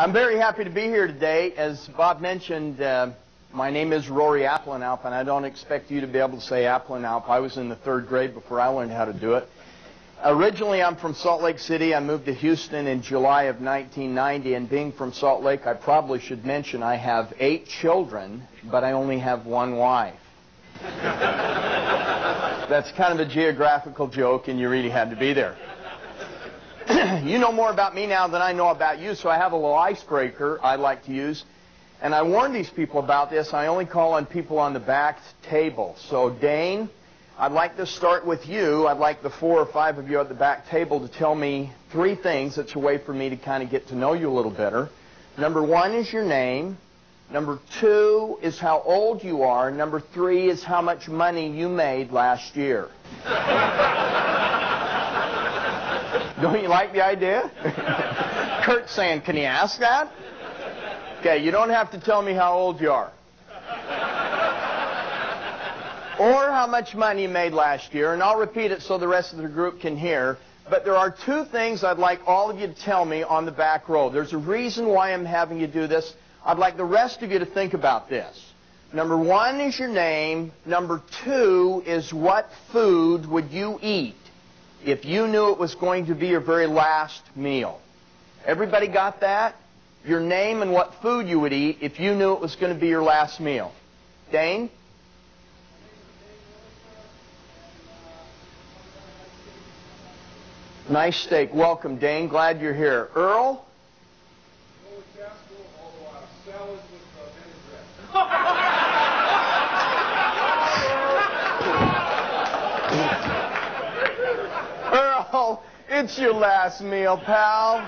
I'm very happy to be here today. As Bob mentioned, my name is Rory Aplanalp, and I don't expect you to be able to say Aplanalp. I was in the 3rd grade before I learned how to do it. Originally, I'm from Salt Lake City. I moved to Houston in July of 1990, and being from Salt Lake, I probably should mention I have 8 children, but I only have 1 wife. That's kind of a geographical joke, and you really had to be there. You know more about me now than I know about you, so I have a little icebreaker I like to use. And I warned these people about this. I only call on people on the back table. So, Dane, I'd like to start with you. I'd like the 4 or 5 of you at the back table to tell me 3 things. It's a way for me to kind of get to know you a little better. Number 1 is your name. Number 2 is how old you are. Number 3 is how much money you made last year. Don't you like the idea? Kurt's saying, can you ask that? Okay, you don't have to tell me how old you are. Or how much money you made last year, and I'll repeat it so the rest of the group can hear. But there are 2 things I'd like all of you to tell me on the back row. There's a reason why I'm having you do this. I'd like the rest of you to think about this. Number 1 is your name. Number 2 is what food would you eat if you knew it was going to be your very last meal. Everybody got that? Your name and what food you would eat if you knew it was going to be your last meal. Dane? Nice steak. Welcome, Dane. Glad you're here. Earl? Earl, it's your last meal, pal.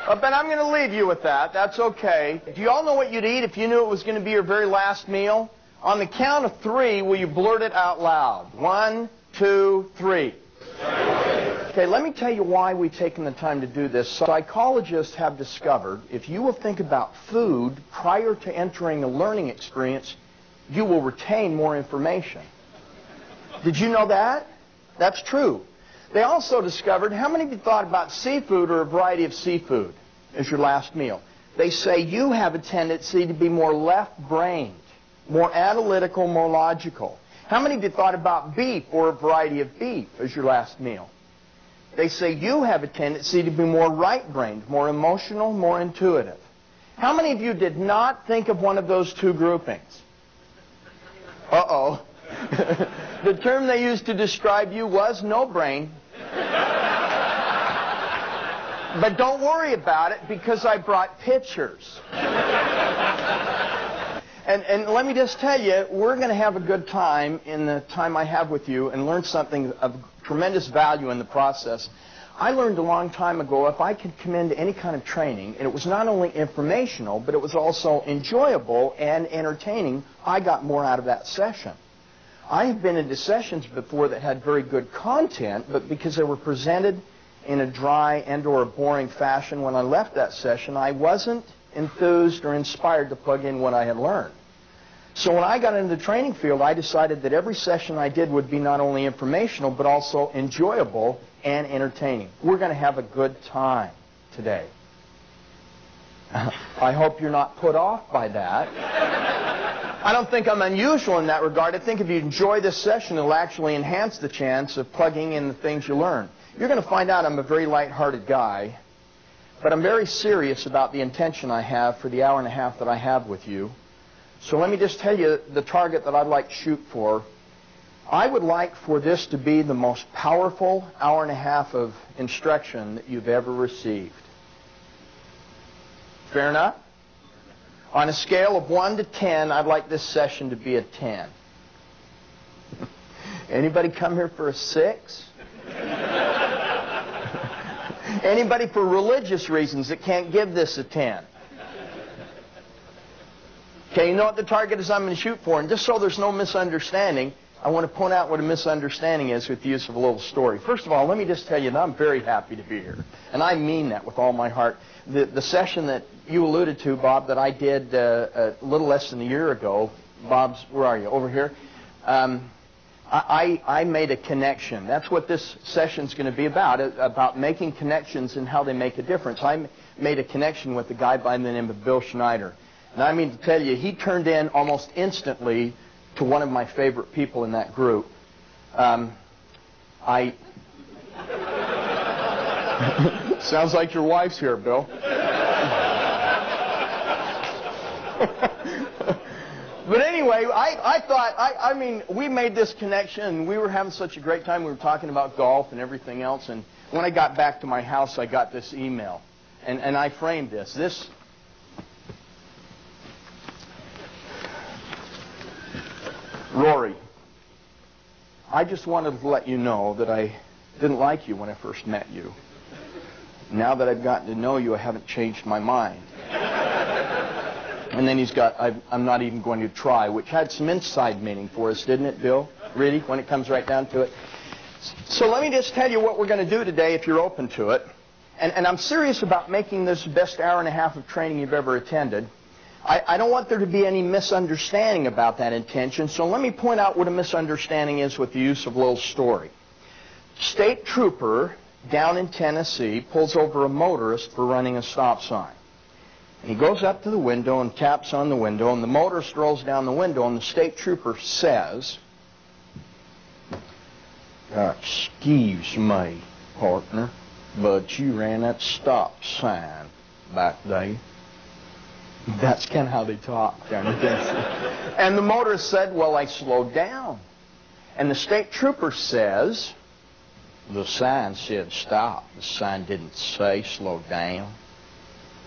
But I'm going to leave you with that. That's okay. Do you all know what you'd eat if you knew it was going to be your very last meal? On the count of 3, will you blurt it out loud? 1, 2, 3. Okay, let me tell you why we've taken the time to do this. Psychologists have discovered if you will think about food prior to entering a learning experience, you will retain more information. Did you know that? That's true. They also discovered, how many of you thought about seafood or a variety of seafood as your last meal? They say you have a tendency to be more left-brained, more analytical, more logical. How many of you thought about beef or a variety of beef as your last meal? They say you have a tendency to be more right-brained, more emotional, more intuitive. How many of you did not think of one of those 2 groupings? Uh-oh. The term they used to describe you was no brain. But don't worry about it because I brought pictures. And let me just tell you, we're going to have a good time in the time I have with you and learn something of tremendous value in the process. I learned a long time ago if I could come into any kind of training, and it was not only informational, but it was also enjoyable and entertaining, I got more out of that session. I have been into sessions before that had very good content, but because they were presented in a dry and or a boring fashion, when I left that session, I wasn't enthused or inspired to plug in what I had learned. So when I got into the training field, I decided that every session I did would be not only informational, but also enjoyable and entertaining. We're going to have a good time today. I hope you're not put off by that. I don't think I'm unusual in that regard. I think if you enjoy this session, it'll actually enhance the chance of plugging in the things you learn. You're going to find out I'm a very light-hearted guy, but I'm very serious about the intention I have for the hour and a half that I have with you. So let me just tell you the target that I'd like to shoot for. I would like for this to be the most powerful hour and a half of instruction that you've ever received. Fair enough? On a scale of 1 to 10, I'd like this session to be a 10. Anybody come here for a 6? Anybody for religious reasons that can't give this a 10? Okay, you know what the target is I'm going to shoot for? And just so there's no misunderstanding, I want to point out what a misunderstanding is with the use of a little story. First of all, let me just tell you that I'm very happy to be here. And I mean that with all my heart. The session that you alluded to, Bob, that I did a little less than a year ago, Bob's, where are you? Over here. I made a connection. That's what this session's going to be about making connections and how they make a difference. I made a connection with a guy by the name of Bill Schneider. And I mean to tell you, he turned in almost instantly to one of my favorite people in that group. Sounds like your wife's here, Bill. But anyway, I thought, we made this connection. We were having such a great time. We were talking about golf and everything else. And when I got back to my house, I got this email. And I framed this. Rory, I just wanted to let you know that I didn't like you when I first met you. Now that I've gotten to know you, I haven't changed my mind. And then he's got, I'm not even going to try, which had some inside meaning for us, didn't it, Bill? Really, when it comes right down to it? So let me just tell you what we're going to do today if you're open to it. And I'm serious about making this the best hour and a half of training you've ever attended. I don't want there to be any misunderstanding about that intention, so let me point out what a misunderstanding is with the use of a little story. State trooper down in Tennessee pulls over a motorist for running a stop sign. He goes up to the window and taps on the window, and the motorist rolls down the window, and the state trooper says, "Excuse me, partner, but you ran that stop sign back there." That's kind of how they talk down in Tennessee. And the motorist said, "Well, I slowed down." And the state trooper says, "The sign said stop. The sign didn't say slow down."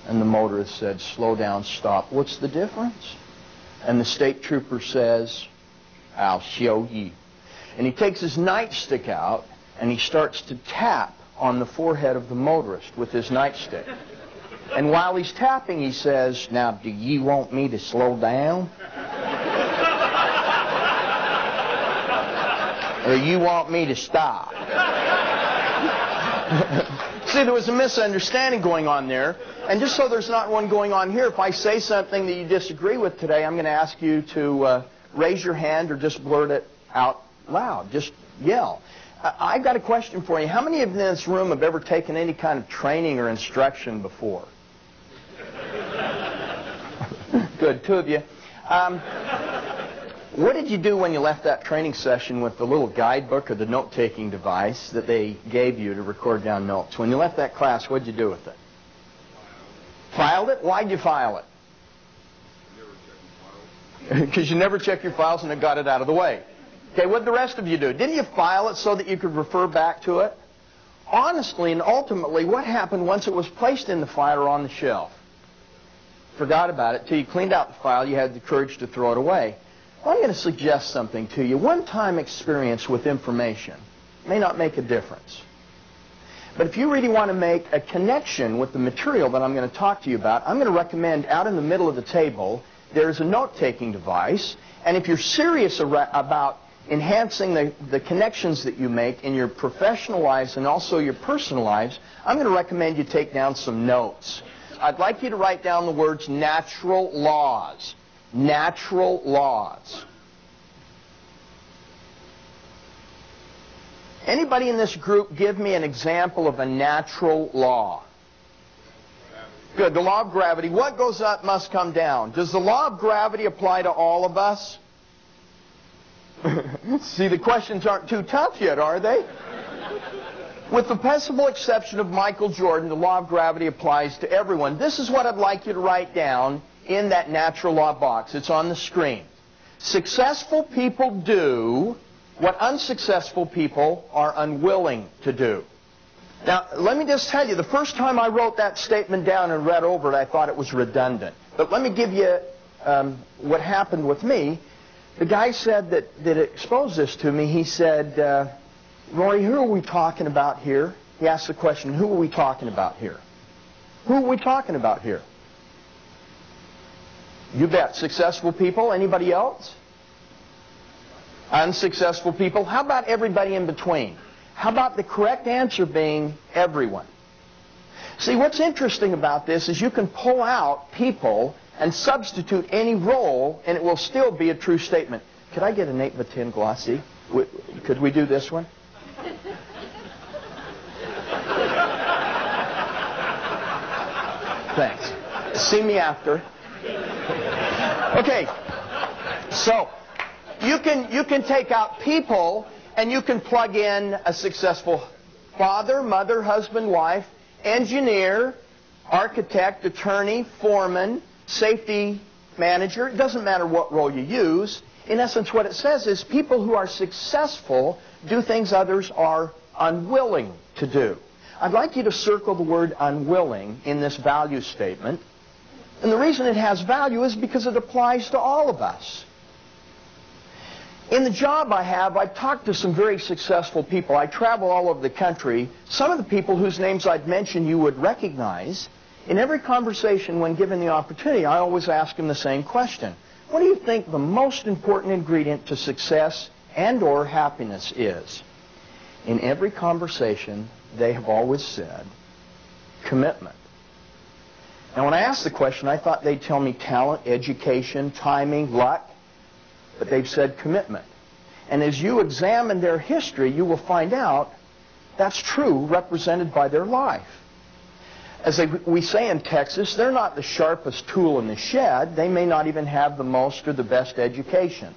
And the motorist said, "Slow down, stop. What's the difference?" And the state trooper says, "I'll show you." And he takes his nightstick out and he starts to tap on the forehead of the motorist with his nightstick. And while he's tapping, he says, "Now, do you want me to slow down? Or you want me to stop?" See, there was a misunderstanding going on there. And just so there's not one going on here, if I say something that you disagree with today, I'm going to ask you to raise your hand or just blurt it out loud. Just yell. I've got a question for you. How many of you in this room have ever taken any kind of training or instruction before? Good, two of you. What did you do when you left that training session with the little guidebook or the note-taking device that they gave you to record down notes? When you left that class, what did you do with it? Filed it? Why'd you file it? Because you never check your files and it got it out of the way. Okay, what did the rest of you do? Didn't you file it so that you could refer back to it? Honestly and ultimately, what happened once it was placed in the file or on the shelf? Forgot about it till you cleaned out the file, you had the courage to throw it away. Well, I'm going to suggest something to you. One-time experience with information may not make a difference. But if you really want to make a connection with the material that I'm going to talk to you about, I'm going to recommend out in the middle of the table, there's a note-taking device. And if you're serious about enhancing the connections that you make in your professional lives and also your personal lives, I'm going to recommend you take down some notes. I'd like you to write down the words natural laws. Natural laws. Anybody in this group give me an example of a natural law? Good, the law of gravity. What goes up must come down. Does the law of gravity apply to all of us? See, the questions aren't too tough yet, are they? With the possible exception of Michael Jordan, the law of gravity applies to everyone. This is what I'd like you to write down in that natural law box. It's on the screen. Successful people do what unsuccessful people are unwilling to do. Now, let me just tell you, the first time I wrote that statement down and read over it, I thought it was redundant. But let me give you what happened with me. The guy said that exposed this to me. He said, "Rory, who are we talking about here?" He asked the question, who are we talking about here? Who are we talking about here? You bet. Successful people? Anybody else? Unsuccessful people? How about everybody in between? How about the correct answer being everyone? See, what's interesting about this is you can pull out people and substitute any role, and it will still be a true statement. Could I get an 8 by 10 glossy? Could we do this one? Thanks. See me after. Okay. So, you can take out people and you can plug in a successful father, mother, husband, wife, engineer, architect, attorney, foreman, safety manager. It doesn't matter what role you use. In essence, what it says is people who are successful do things others are unwilling to do. I'd like you to circle the word unwilling in this value statement. And the reason it has value is because it applies to all of us. In the job I have, I've talked to some very successful people. I travel all over the country. Some of the people whose names I'd mention you would recognize. In every conversation, when given the opportunity, I always ask them the same question. What do you think the most important ingredient to success and or happiness is? In every conversation, they have always said, commitment. Now, when I asked the question, I thought they'd tell me talent, education, timing, luck. But they've said commitment. And as you examine their history, you will find out that's true, represented by their life. As we say in Texas, they're not the sharpest tool in the shed. They may not even have the most or the best education.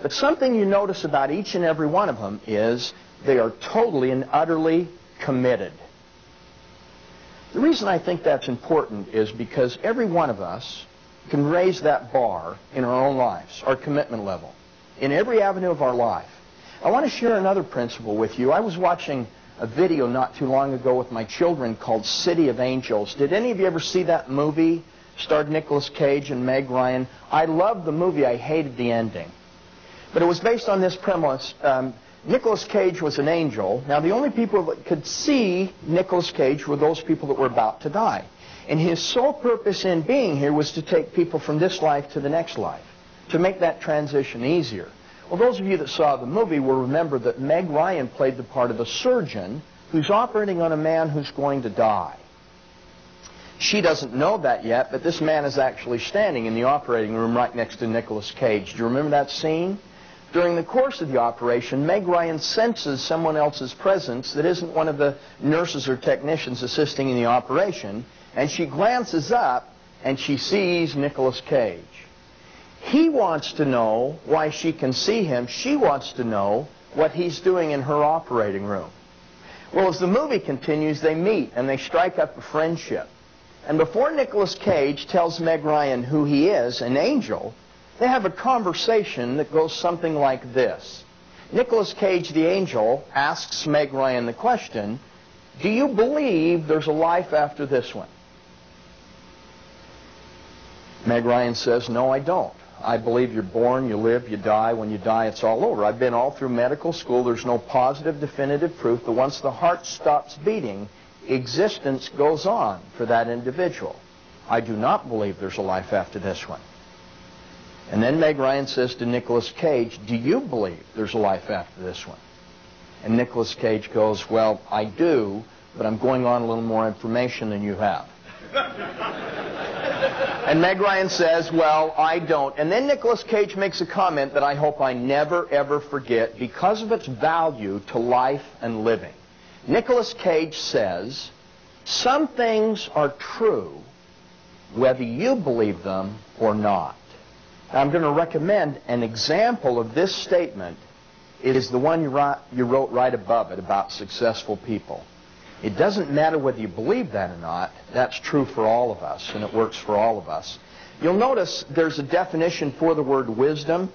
But something you notice about each and every one of them is they are totally and utterly committed. The reason I think that's important is because every one of us can raise that bar in our own lives, our commitment level, in every avenue of our life. I want to share another principle with you. I was watching a video not too long ago with my children called City of Angels. Did any of you ever see that movie? Starred Nicolas Cage and Meg Ryan. I loved the movie. I hated the ending. But it was based on this premise. Nicolas Cage was an angel. Now, the only people that could see Nicolas Cage were those people that were about to die. And his sole purpose in being here was to take people from this life to the next life, to make that transition easier. Well, those of you that saw the movie will remember that Meg Ryan played the part of a surgeon who's operating on a man who's going to die. She doesn't know that yet, but this man is actually standing in the operating room right next to Nicolas Cage. Do you remember that scene? During the course of the operation, Meg Ryan senses someone else's presence that isn't one of the nurses or technicians assisting in the operation, and she glances up and she sees Nicolas Cage. He wants to know why she can see him. She wants to know what he's doing in her operating room. Well, as the movie continues, they meet and they strike up a friendship. And before Nicolas Cage tells Meg Ryan who he is, an angel, they have a conversation that goes something like this. Nicolas Cage, the angel, asks Meg Ryan the question, do you believe there's a life after this one? Meg Ryan says, no, I don't. I believe you're born, you live, you die. When you die, it's all over. I've been all through medical school. There's no positive, definitive proof that once the heart stops beating, existence goes on for that individual. I do not believe there's a life after this one. And then Meg Ryan says to Nicolas Cage, do you believe there's a life after this one? And Nicolas Cage goes, well, I do, but I'm going on a little more information than you have. And Meg Ryan says, well, I don't. And then Nicolas Cage makes a comment that I hope I never, ever forget because of its value to life and living. Nicolas Cage says, some things are true whether you believe them or not. Now, I'm going to recommend an example of this statement. It is the one you wrote right above it about successful people. It doesn't matter whether you believe that or not. That's true for all of us, and it works for all of us. You'll notice there's a definition for the word wisdom.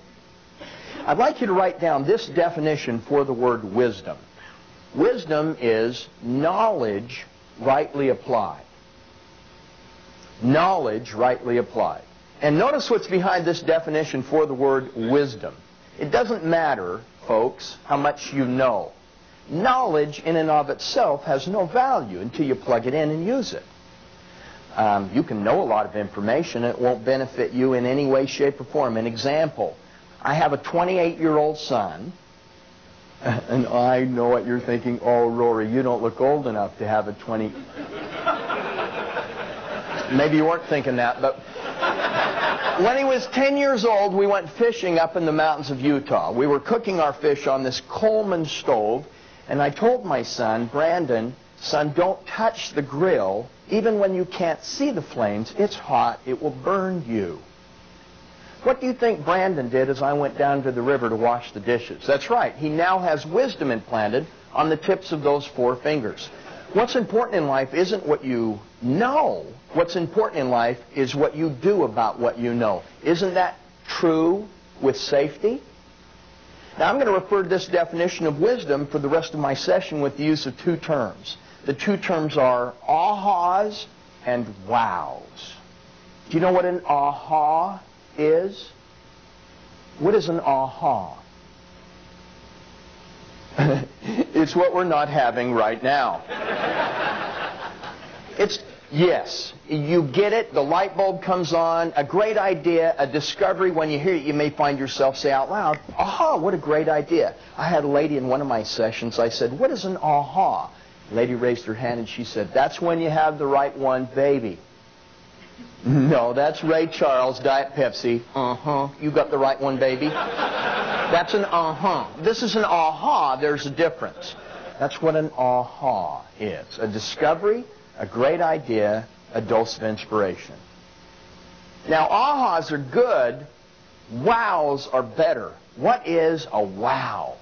I'd like you to write down this definition for the word wisdom. Wisdom is knowledge rightly applied. Knowledge rightly applied. And notice what's behind this definition for the word wisdom. It doesn't matter, folks, how much you know. Knowledge in and of itself has no value until you plug it in and use it. You can know a lot of information and it won't benefit you in any way, shape, or form. An example, I have a 28-year-old son, and I know what you're thinking, oh, Rory, you don't look old enough to have a Maybe you weren't thinking that, but when he was 10 years old, we went fishing up in the mountains of Utah. We were cooking our fish on this Coleman stove, and I told my son, Brandon, son, don't touch the grill. Even when you can't see the flames, it's hot. It will burn you. What do you think Brandon did as I went down to the river to wash the dishes? That's right. He now has wisdom implanted on the tips of those 4 fingers. What's important in life isn't what you know. What's important in life is what you do about what you know. Isn't that true with safety? Now, I'm going to refer to this definition of wisdom for the rest of my session with the use of 2 terms. The 2 terms are ahas and wows. Do you know what an aha is? What is an aha? It's what we're not having right now. Yes, you get it, the light bulb comes on, a great idea, a discovery. When you hear it, you may find yourself say out loud, aha, what a great idea. I had a lady in one of my sessions, I said, what is an aha? The lady raised her hand and she said, that's when you have the right one, baby. No, that's Ray Charles, Diet Pepsi. You got the right one, baby. That's an This is an aha. There's a difference. That's what an aha is. A discovery, a great idea, a dose of inspiration. Now, ahas are good. Wows are better. What is a wow?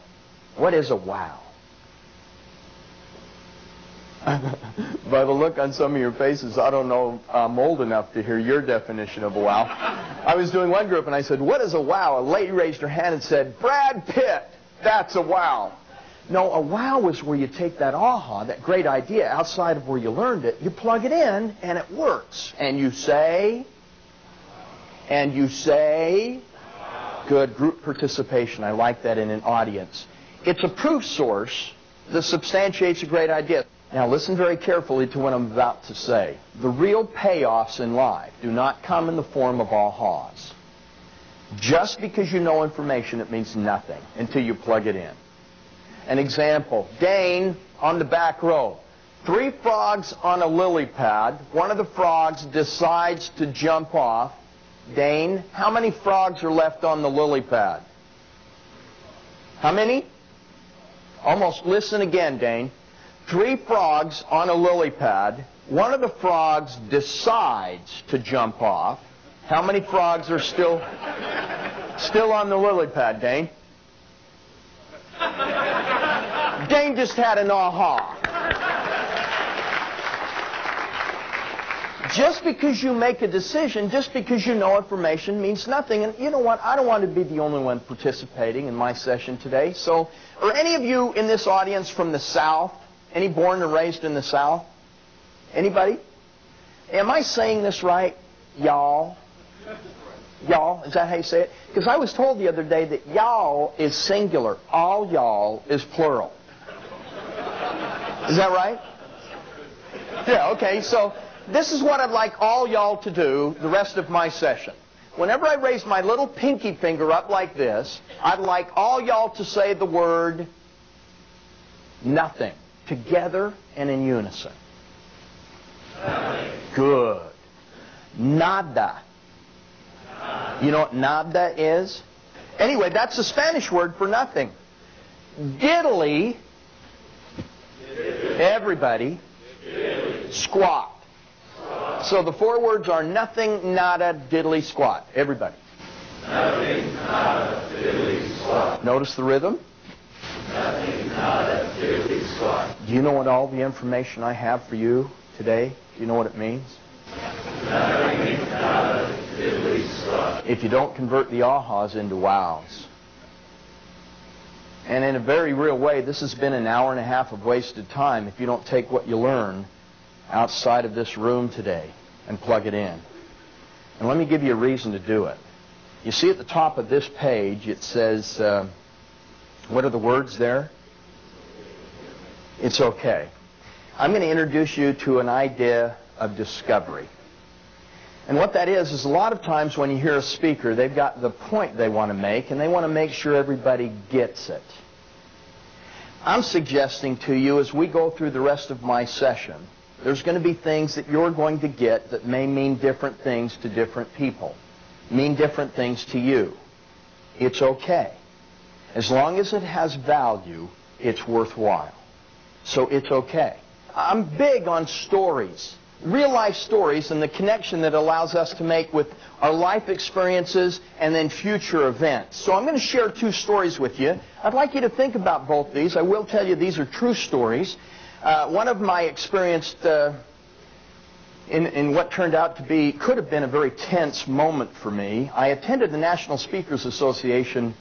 What is a wow? By the look on some of your faces, I don't know, I'm old enough to hear your definition of a wow. I was doing one group and I said, what is a wow? A lady raised her hand and said, Brad Pitt, that's a wow. No, a wow is where you take that aha, that great idea, outside of where you learned it, you plug it in and it works. And you say, good, group participation. I like that in an audience. It's a proof source that substantiates a great idea. Now listen very carefully to what I'm about to say. The real payoffs in life do not come in the form of ahas. Just because you know information, it means nothing until you plug it in. An example, Dane on the back row. 3 frogs on a lily pad. One of the frogs decides to jump off. Dane, how many frogs are left on the lily pad? How many? Almost. Listen again, Dane. 3 frogs on a lily pad. One of the frogs decides to jump off. How many frogs are still on the lily pad, Dane? Dane just had an aha. Just because you make a decision, just because you know information means nothing. And you know what? I don't want to be the only one participating in my session today. So, are any of you in this audience from the South? Any born and raised in the South? Anybody? Am I saying this right? Y'all? Y'all? Is that how you say it? Because I was told the other day that y'all is singular. All y'all is plural. Is that right? Yeah, okay. So this is what I'd like all y'all to do the rest of my session. Whenever I raise my little pinky finger up like this, I'd like all y'all to say the word nothing. Together and in unison. Good. Nada. You know what nada is? Anyway, that's the Spanish word for nothing. Diddly. Everybody. Squat. So the 4 words are nothing, nada, diddly, squat. Everybody. Nothing, nada, diddly, squat. Notice the rhythm? Nothing, nada, diddly, squat. Do you know what all the information I have for you today? Do you know what it means? Nothing, nada, diddly, squat. If you don't convert the ahas into wows. And in a very real way, this has been an hour and a half of wasted time if you don't take what you learn outside of this room today and plug it in. And let me give you a reason to do it. You see at the top of this page, it says, what are the words there? It's okay. I'm going to introduce you to an idea of discovery. And what that is a lot of times when you hear a speaker, they've got the point they want to make, and they want to make sure everybody gets it. I'm suggesting to you as we go through the rest of my session There's going to be things that you're going to get that may mean different things to different people, mean different things to you. It's okay. As long as it has value, it's worthwhile. So it's okay. I'm big on stories, real-life stories, and the connection that allows us to make with our life experiences and then future events. So I'm going to share 2 stories with you. I'd like you to think about both these. I will tell you these are true stories. One of them I experienced in what turned out to be, could have been a very tense moment for me. I attended the National Speakers Association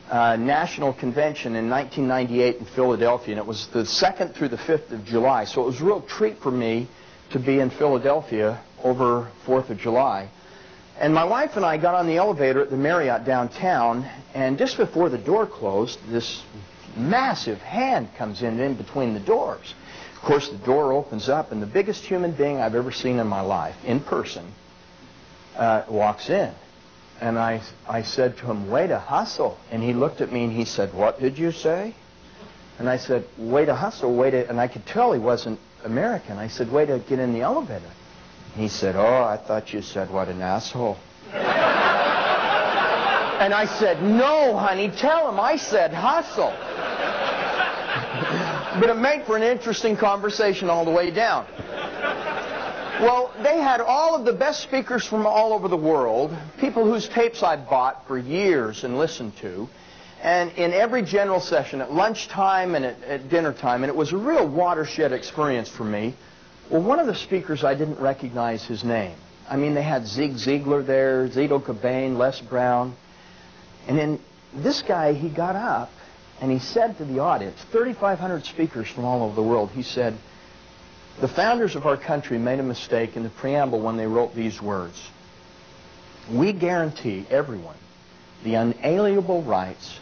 National Convention in 1998 in Philadelphia, and it was the 2nd through the 5th of July. So it was a real treat for me to be in Philadelphia over 4th of July. And my wife and I got on the elevator at the Marriott downtown, and just before the door closed, this massive hand comes in between the doors. Of course, the door opens up, and the biggest human being I've ever seen in my life, in person, walks in. And I said to him, "Way to hustle." And he looked at me and he said, "What did you say?" And I said, "Way to hustle, way to..." And I could tell he wasn't American. I said, "Way to get in the elevator." And he said, "Oh, I thought you said what an asshole." And I said, "No, honey, tell him I said hustle." But it made for an interesting conversation all the way down. Well, they had all of the best speakers from all over the world, people whose tapes I bought for years and listened to, and in every general session, at lunchtime and at dinner time, and it was a real watershed experience for me. Well, one of the speakers, I didn't recognize his name. I mean, they had Zig Ziglar there, Zito Cobain, Les Brown, and then this guy, he got up and he said to the audience, 3,500 speakers from all over the world, he said, "The founders of our country made a mistake in the preamble when they wrote these words. We guarantee everyone the unalienable rights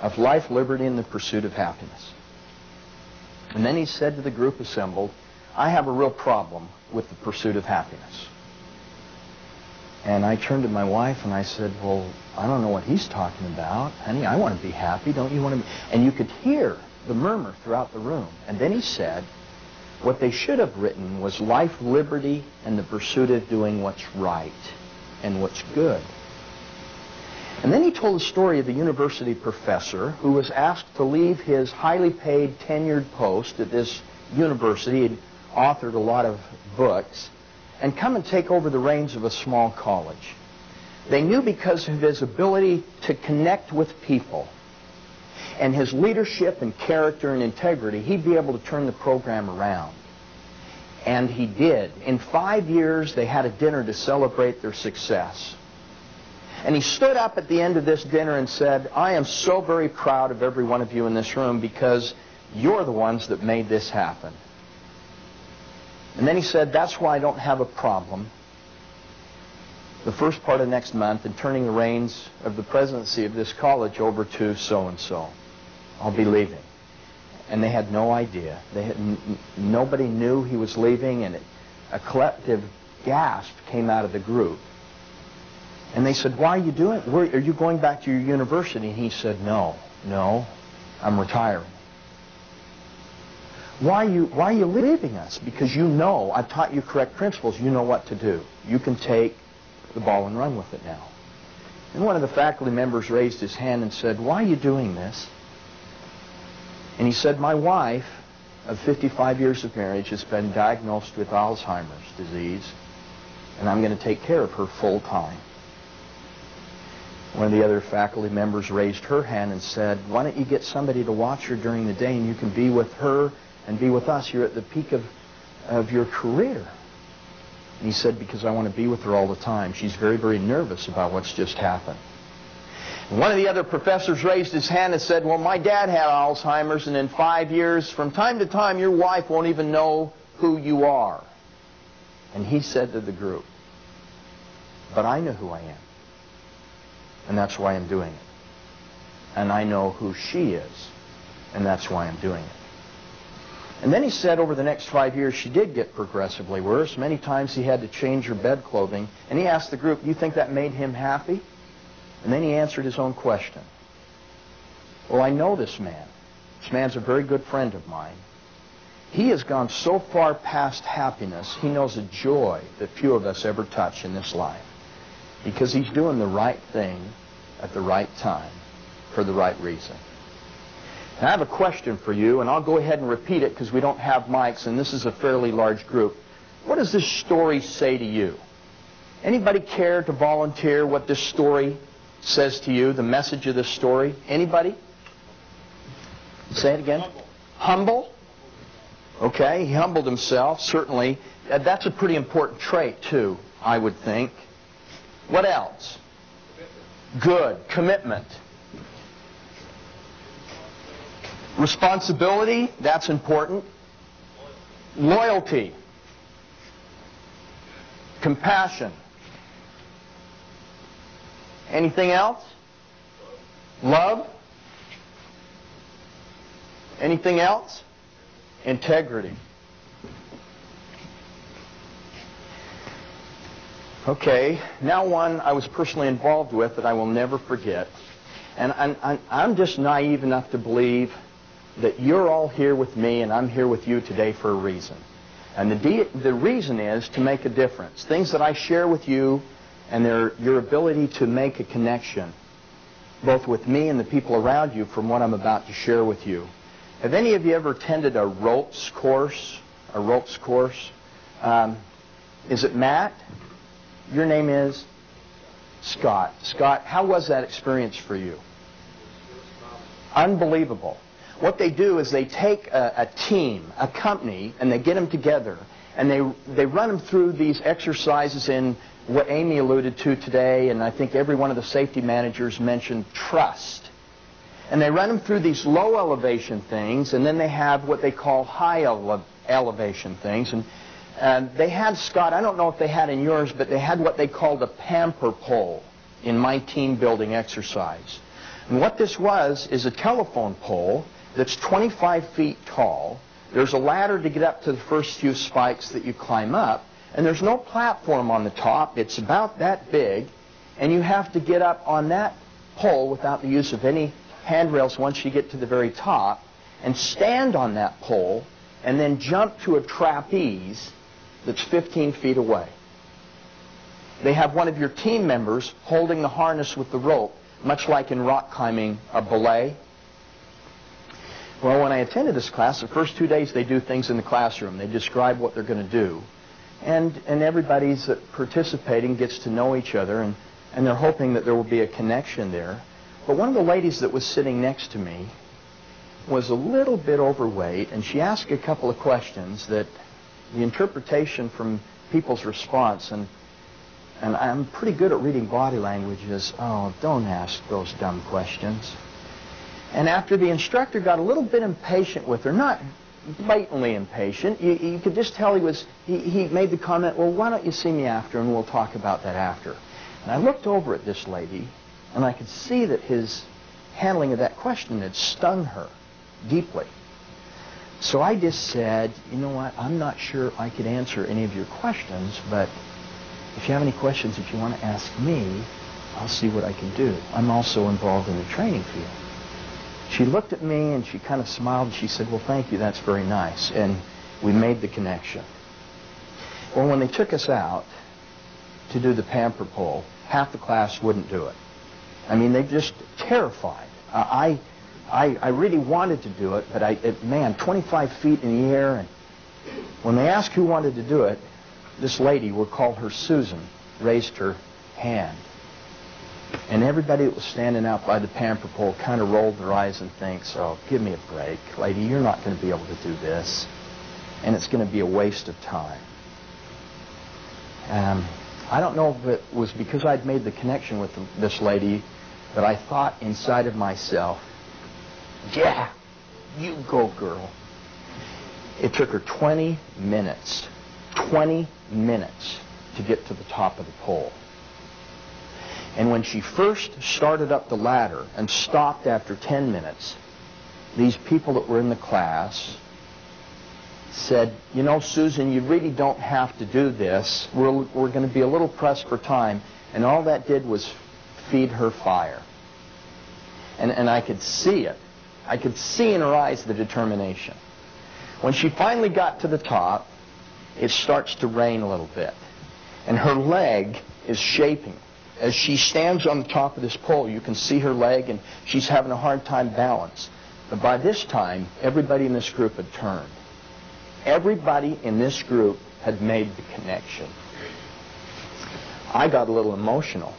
of life, liberty, and the pursuit of happiness." And then he said to the group assembled, "I have a real problem with the pursuit of happiness." And I turned to my wife and I said, "Well, I don't know what he's talking about. Honey, I want to be happy. Don't you want to be?" And you could hear the murmur throughout the room. And then he said, what they should have written was life, liberty, and the pursuit of doing what's right and what's good. And then he told the story of a university professor who was asked to leave his highly paid tenured post at this university. He'd authored a lot of books, and come and take over the reins of a small college. They knew because of his ability to connect with people and his leadership and character and integrity, he'd be able to turn the program around. And he did. In 5 years, they had a dinner to celebrate their success. And he stood up at the end of this dinner and said, "I am so very proud of every one of you in this room because you're the ones that made this happen." And then he said, "That's why I don't have a problem the first part of next month in turning the reins of the presidency of this college over to so-and-so. I'll be leaving." And they had no idea. Nobody knew he was leaving, and a collective gasp came out of the group. And they said, "Why are you doing it? Are you going back to your university?" And he said, No, I'm retiring." Why are you leaving us? "Because you know, I've taught you correct principles. You know what to do. You can take the ball and run with it now." And one of the faculty members raised his hand and said, "Why are you doing this?" And he said, "My wife of 55 years of marriage has been diagnosed with Alzheimer's disease, and I'm going to take care of her full time." One of the other faculty members raised her hand and said, "Why don't you get somebody to watch her during the day and you can be with her and be with us. You're at the peak of your career." And he said, "Because I want to be with her all the time. She's very, very nervous about what's just happened." And one of the other professors raised his hand and said, "Well, my dad had Alzheimer's, and in 5 years, from time to time, your wife won't even know who you are." And he said to the group, "But I know who I am, and that's why I'm doing it. And I know who she is, and that's why I'm doing it." And then he said over the next 5 years, she did get progressively worse. Many times he had to change her bed clothing. And he asked the group, "Do you think that made him happy?" And then he answered his own question. "Well, I know this man. This man's a very good friend of mine. He has gone so far past happiness, he knows a joy that few of us ever touch in this life. Because he's doing the right thing at the right time for the right reason. Now, I have a question for you, and I'll go ahead and repeat it because we don't have mics, and this is a fairly large group. What does this story say to you? Anybody care to volunteer what this story says to you, the message of this story? Anybody? Say it again. Humble? Okay, he humbled himself, certainly. That's a pretty important trait, too, I would think. What else? Good. Commitment. Responsibility, that's important. Loyalty. Compassion. Anything else? Love. Anything else? Integrity. Okay, now one I was personally involved with that I will never forget. And I'm just naive enough to believe that you're all here with me and I'm here with you today for a reason. And the reason is to make a difference. Things that I share with you and your ability to make a connection, both with me and the people around you, from what I'm about to share with you. Have any of you ever attended a ropes course? A ropes course? Is it Matt? Your name is? Scott. Scott, how was that experience for you? Unbelievable. What they do is they take a team, a company, and they get them together, and they run them through these exercises in what Amy alluded to today, and I think every one of the safety managers mentioned trust. And they run them through these low elevation things, and then they have what they call high elevation things. And they had, Scott, I don't know if they had in yours, but they had what they called a Pamper Pole in my team building exercise. And what this was is a telephone pole that's 25 feet tall. There's a ladder to get up to the first few spikes that you climb up, and there's no platform on the top. It's about that big, and you have to get up on that pole without the use of any handrails once you get to the very top, and stand on that pole, and then jump to a trapeze that's 15 feet away. They have one of your team members holding the harness with the rope, much like in rock climbing a belay. Well, when I attended this class, the first 2 days they do things in the classroom. They describe what they're going to do. And everybody's participating gets to know each other, and they're hoping that there will be a connection there. But one of the ladies that was sitting next to me was a little bit overweight, and she asked a couple of questions that the interpretation from people's response, and I'm pretty good at reading body language, is, oh, don't ask those dumb questions. And after the instructor got a little bit impatient with her, not blatantly impatient, you could just tell he made the comment, well, why don't you see me after and we'll talk about that after. And I looked over at this lady, and I could see that his handling of that question had stung her deeply. So I just said, you know what, I'm not sure I could answer any of your questions, but if you have any questions that you want to ask me, I'll see what I can do. I'm also involved in the training field. She looked at me and she kind of smiled and she said, well, thank you, that's very nice. And we made the connection. Well, when they took us out to do the Pamper Pole, half the class wouldn't do it. I mean, they're just terrified. I really wanted to do it, but man, 25 feet in the air. And when they asked who wanted to do it, this lady, we'll call her Susan, raised her hand. And everybody that was standing out by the Pamper Pole kind of rolled their eyes and thinks, oh, give me a break, lady, you're not going to be able to do this. And it's going to be a waste of time. I don't know if it was because I'd made the connection with this lady, but I thought inside of myself, yeah, you go, girl. It took her 20 minutes to get to the top of the pole. And when she first started up the ladder and stopped after 10 minutes, these people that were in the class said, you know, Susan, you really don't have to do this. We're going to be a little pressed for time. And all that did was feed her fire. And I could see it. I could see in her eyes the determination. When she finally got to the top, it starts to rain a little bit. And her leg is shaping. As she stands on the top of this pole, you can see her leg, and she's having a hard time balance. But by this time, everybody in this group had turned. Everybody in this group had made the connection. I got a little emotional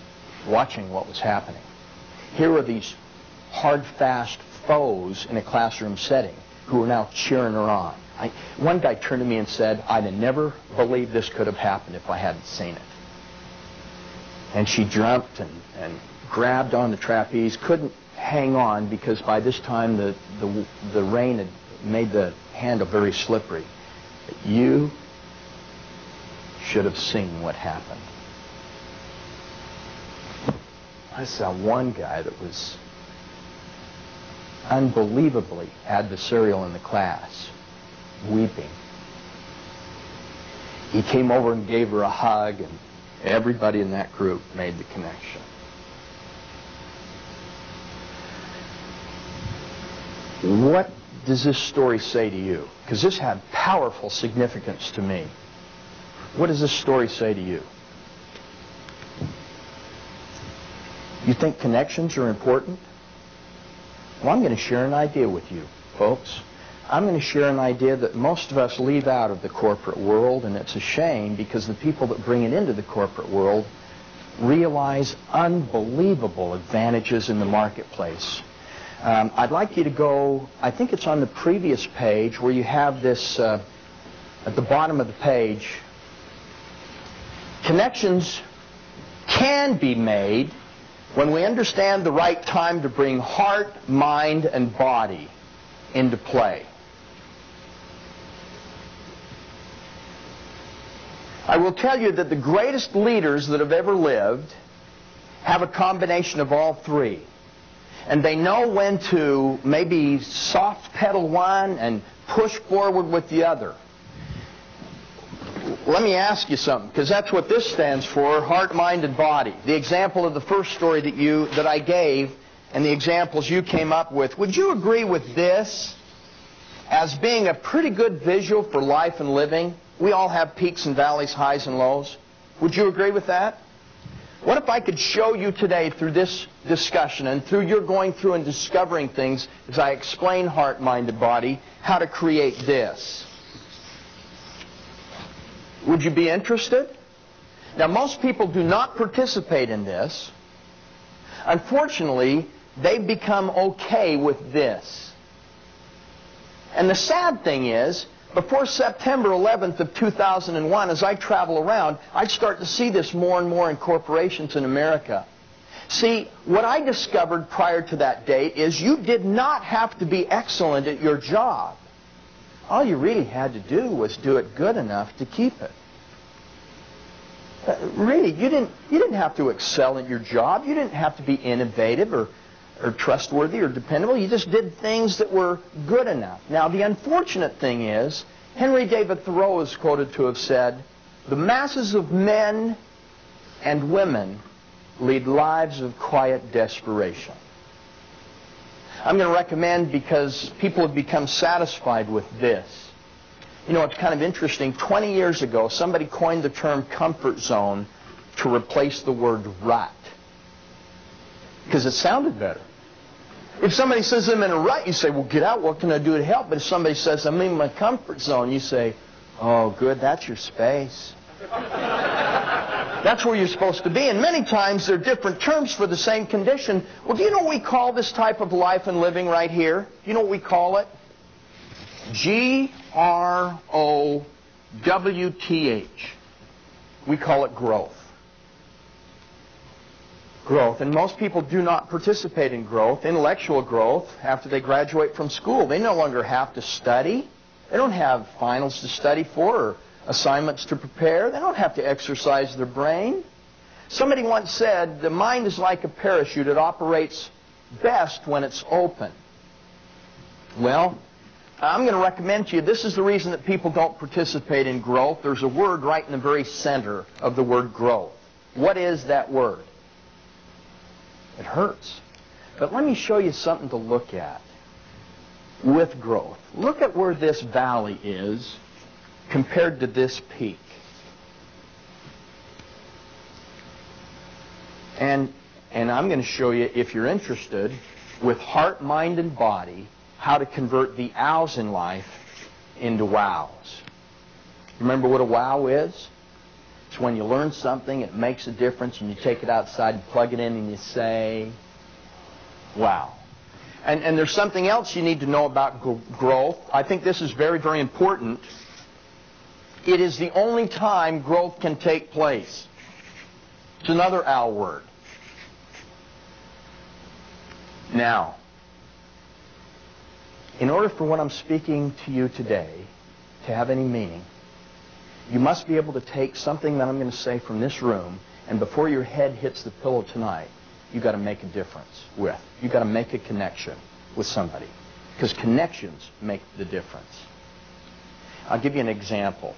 watching what was happening. Here were these hard, fast foes in a classroom setting who were now cheering her on. One guy turned to me and said, "I'd have never believed this could have happened if I hadn't seen it." And she jumped and grabbed on the trapeze, couldn't hang on because by this time the rain had made the handle very slippery. But you should have seen what happened. I saw one guy that was unbelievably adversarial in the class, weeping. He came over and gave her a hug, and everybody in that group made the connection. What does this story say to you? Because this had powerful significance to me. What does this story say to you? You think connections are important? Well, I'm going to share an idea with you, folks. I'm going to share an idea that most of us leave out of the corporate world, and it's a shame because the people that bring it into the corporate world realize unbelievable advantages in the marketplace. I'd like you to go, I think it's on the previous page where you have this, at the bottom of the page, connections can be made when we understand the right time to bring heart, mind, and body into play. I will tell you that the greatest leaders that have ever lived have a combination of all three. And they know when to maybe soft pedal one and push forward with the other. Let me ask you something, because that's what this stands for, heart, mind, and body. The example of the first story that I gave and the examples you came up with, would you agree with this as being a pretty good visual for life and living? We all have peaks and valleys, highs and lows. Would you agree with that? What if I could show you today through this discussion and through your going through and discovering things as I explain heart, mind, and body, how to create this? Would you be interested? Now, most people do not participate in this. Unfortunately, they've become okay with this. And the sad thing is, before September 11th of 2001, as I travel around, I start to see this more and more in corporations in America. See, what I discovered prior to that date is you did not have to be excellent at your job. All you really had to do was do it good enough to keep it. Really, you didn't have to excel at your job. You didn't have to be innovative or trustworthy or dependable. You just did things that were good enough. Now, the unfortunate thing is, Henry David Thoreau is quoted to have said, "The masses of men and women lead lives of quiet desperation." I'm going to recommend, because people have become satisfied with this. You know, it's kind of interesting. 20 years ago, somebody coined the term comfort zone to replace the word rut, because it sounded better. If somebody says I'm in a rut, you say, well, get out. What can I do to help? But if somebody says I'm in my comfort zone, you say, oh, good, that's your space. That's where you're supposed to be. And many times there are different terms for the same condition. Well, do you know what we call this type of life and living right here? Do you know what we call it? G-R-O-W-T-H. We call it growth. Growth. And most people do not participate in growth, intellectual growth, after they graduate from school. They no longer have to study. They don't have finals to study for or assignments to prepare. They don't have to exercise their brain. Somebody once said, the mind is like a parachute. It operates best when it's open. Well, I'm going to recommend to you, this is the reason that people don't participate in growth. There's a word right in the very center of the word growth. What is that word? It hurts. But let me show you something to look at. with growth. Look at where this valley is compared to this peak. And I'm going to show you, if you're interested, with heart, mind, and body, how to convert the ows in life into wows. Remember what a wow is? It's when you learn something, it makes a difference, and you take it outside and plug it in and you say, wow. And there's something else you need to know about growth. I think this is very, very important. It is the only time growth can take place. It's another owl word. Now, in order for what I'm speaking to you today to have any meaning, you must be able to take something that I'm going to say from this room, and before your head hits the pillow tonight, you've got to make a difference with. You've got to make a connection with somebody, because connections make the difference. I'll give you an example.